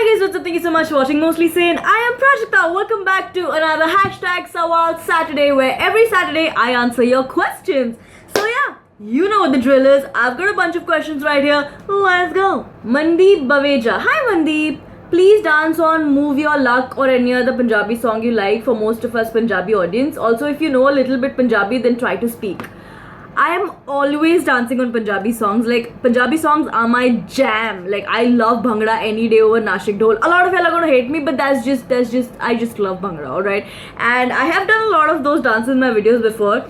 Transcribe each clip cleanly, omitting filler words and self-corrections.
Hi guys, what's up? Thank you so much for watching Mostly Sane. I am Prajakta. Welcome back to another hashtag Sawal Saturday, where every Saturday I answer your questions. So yeah, you know what the drill is. I've got a bunch of questions right here. Let's go. Mandeep Baveja. Hi Mandeep. Please dance on Move Your Luck or any other Punjabi song you like for most of us Punjabi audience. Also, if you know a little bit Punjabi, then try to speak. I am always dancing on Punjabi songs. Like, Punjabi songs are my jam. Like, I love Bhangra any day over Nashik Dhol. A lot of y'all are gonna hate me, but I just love Bhangra, alright? And I have done a lot of those dances in my videos before.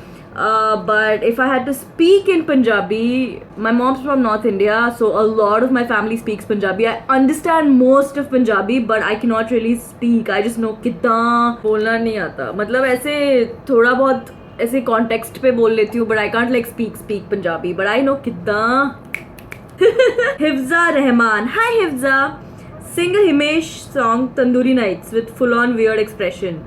But if I had to speak in Punjabi, my mom's from North India, so a lot of my family speaks Punjabi. I understand most of Punjabi, but I cannot really speak. I just know कितना बोलना नहीं आता. मतलब ऐसे थोड़ा बहुत ऐसे context पे बोल लेती हूँ, but I can't like speak Punjabi, but I know कितना. Hifza Rahman. Hi Hifza. Sing Himesh song tandoori nights with full on weird expression.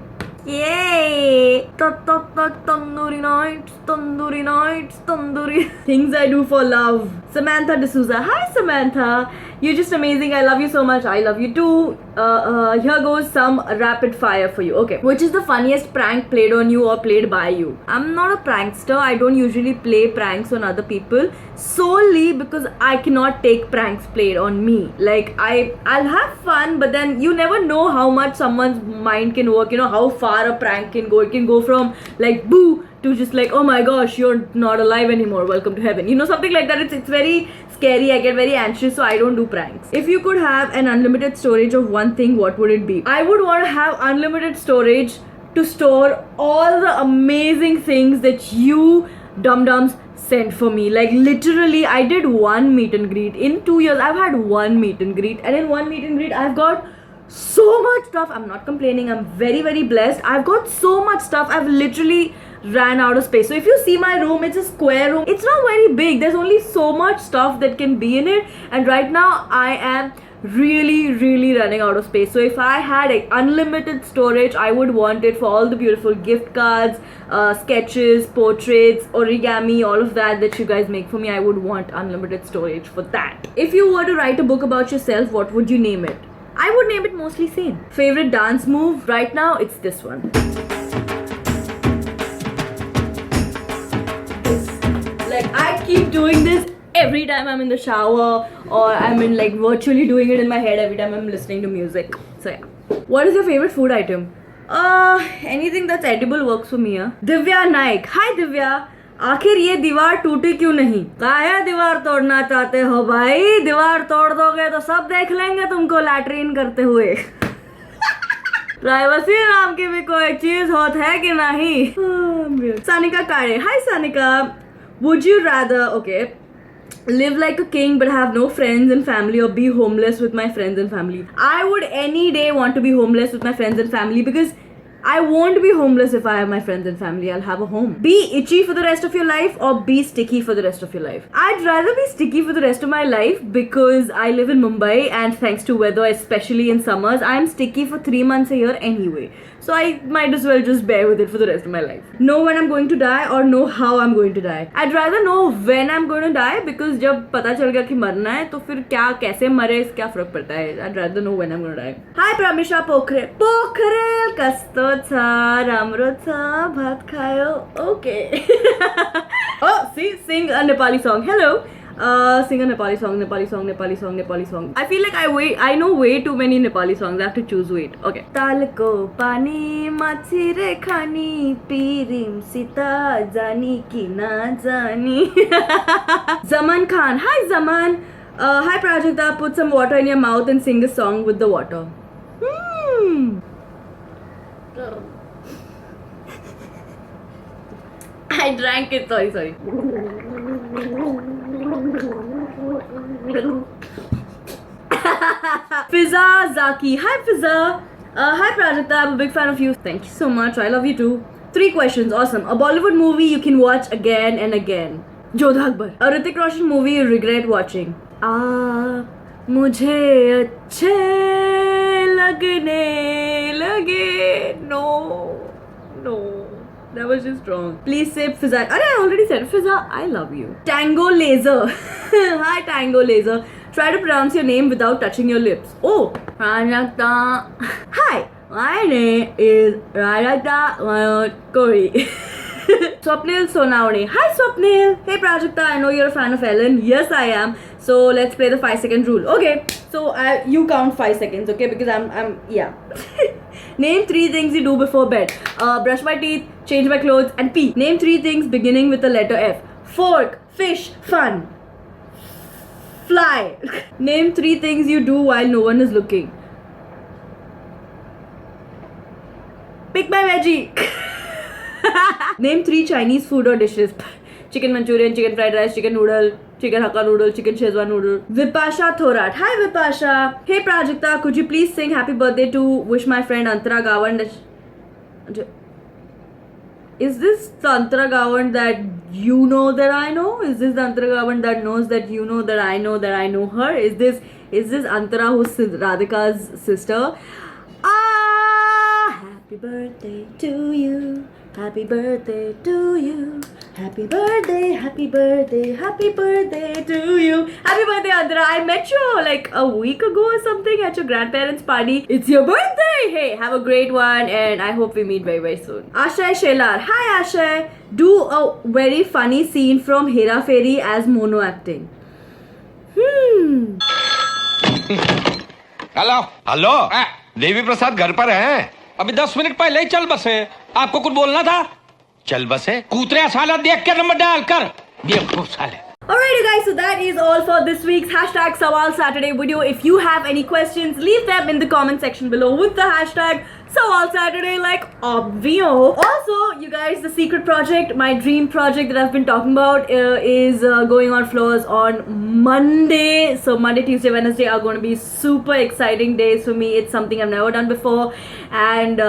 Yay! Tandoori nights, tandoori nights, tandoori. Things I do for love. Samantha D'Souza. Hi Samantha. You're just amazing. I love you so much. I love you too. Here goes some rapid fire for you. Okay. Which is the funniest prank played on you or played by you? I'm not a prankster. I don't usually play pranks on other people solely because I cannot take pranks played on me. Like I'll have fun, but then you never know how much someone's mind can work. You know how far a prank can go. It can go from like boo to just like, oh my gosh, you're not alive anymore, welcome to heaven. You know, something like that. It's very scary. I get very anxious, so I don't do pranks. If you could have an unlimited storage of one thing, what would it be? I would want to have unlimited storage to store all the amazing things that you dum-dums sent for me. Like literally, I did one meet and greet. In 2 years, I've had one meet and greet, and in one meet and greet, I've got so much stuff. I'm not complaining. I'm very, very blessed. I've got so much stuff. I've literally ran out of space. So if you see my room, it's a square room. It's not very big. There's only so much stuff that can be in it. And right now I am really running out of space. So if I had unlimited storage, I would want it for all the beautiful gift cards, sketches, portraits, origami, all of that you guys make for me. I would want unlimited storage for that. If you were to write a book about yourself, what would you name it? I would name it Mostly Sane. Favorite dance move? Right now, it's this one. Like, I keep doing this every time I'm in the shower, or I'm in like virtually doing it in my head every time I'm listening to music. So yeah. What is your favorite food item? Anything that's edible works for me. Divya Naik. Hi Divya. आखिर ये दीवार टूटी क्यों नहीं? काहे दीवार तोड़ना चाहते हो भाई? दीवार तोड़ दोगे तो सब देख लेंगे तुमको लैट्रीन करते हुए. प्राइवेसी नाम की भी कोई चीज होत है कि नहीं? सानिका कारे. Hi Sanika. Would you rather, okay, live like a king but have no friends and family, or be homeless with my friends and family? I would any day want to be homeless with my friends and family, because I won't be homeless if I have my friends and family. I'll have a home. Be itchy for the rest of your life or be sticky for the rest of your life? I'd rather be sticky for the rest of my life, because I live in Mumbai, and thanks to weather, especially in summers, I'm sticky for 3 months a year anyway. So I might as well just bear with it for the rest of my life. Know when I'm going to die or know how I'm going to die? I'd rather know when I'm going to die, because जब पता चल गया कि मरना है तो फिर क्या कैसे मरे क्या फर्क पड़ता है. I'd rather know when I'm going to die. Hi Pramisha Pokhre. Pokhre कस्तो छ राम्रो छ भात खायो. Okay. Oh, see, sing a Nepali song. Hello. Sing a Nepali song. I feel like I know way too many Nepali songs. I have to choose. Wait. Okay. Talko pani machire khani pirim sita jani ki na jani. Zaman Khan. Hi Zaman. Hi Prajakta. Put some water in your mouth and sing a song with the water. I drank it. Sorry. Fiza Zaki. Hi Fiza. Hi Prajakta. I'm a big fan of you. Thank you so much. I love you too. 3 questions. Awesome. A Bollywood movie you can watch again and again. Jodha Akbar. A Hrithik Roshan movie you regret watching. मुझे अच्छे लगने लगे. No. That was just wrong. Please say Fiza. I already said Fiza. I love you. Tango Laser. Hi Tango Laser. Try to pronounce your name without touching your lips. Oh, Prajakta. Hi, my name is Prajakta Kori. Swapnil Sonawane. Hi Swapnil. Hey Prajakta, I know you're a fan of Ellen. Yes, I am. So let's play the 5-second rule. Okay. So you count 5 seconds, okay? Because I'm yeah. Name 3 things you do before bed. Brush my teeth, change my clothes, and pee. Name 3 things beginning with the letter F. Fork, fish, fun. Fly. Name 3 things you do while no one is looking. Pick my veggie. Name 3 Chinese food or dishes. Chicken Manchurian, chicken fried rice, chicken noodle, chicken Hakka noodle, chicken Szechuan noodle. Vipasha Thorat. Hi Vipasha. Hey Prajakta, could you please sing happy birthday to wish my friend Antara Gawand? Is this the Antara Gawand that you know that I know? Is this the Antara Gawand that knows that you know that I know her? Is this Antara who's Radhika's sister? Happy birthday to you. Happy birthday to you. Happy birthday, happy birthday, happy birthday to you. Happy birthday, Antara. I met you like a week ago or something at your grandparents' party. It's your birthday. Hey, have a great one and I hope we meet very, very soon. Ashay Shelar. Hi, Ashay. Do a very funny scene from Hera Fairy as mono acting. Hello Devi Prasad घर पर हैं? अभी 10 minute पहले ही चल बसे। आपको कुछ बोलना था? चल बसे कूतरे साला देख के नंबर डाल कर बेवकूफ साले। Alright you guys, so that is all for this week's hashtag Sawal Saturday video. If you have any questions, leave them in the comment section below with the hashtag Sawal Saturday, like obvio. Also, you guys, the secret project, my dream project that I've been talking about is going on floors on Monday. So Monday, Tuesday, Wednesday are going to be super exciting days for me. It's something I've never done before, and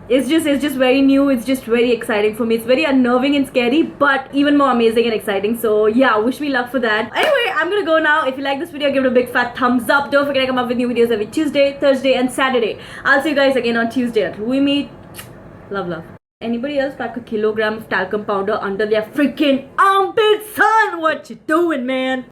it's just very new. It's just very exciting for me. It's very unnerving and scary, but even more amazing and exciting. So yeah, wish me luck for that. Anyway, I'm gonna go now. If you like this video, give it a big fat thumbs up. Don't forget I come up with new videos every Tuesday, Thursday, and Saturday. I'll see you guys again on Tuesday until we meet. Love. Anybody else pack a kilogram of talcum powder under their freaking armpit, son? What you doing, man?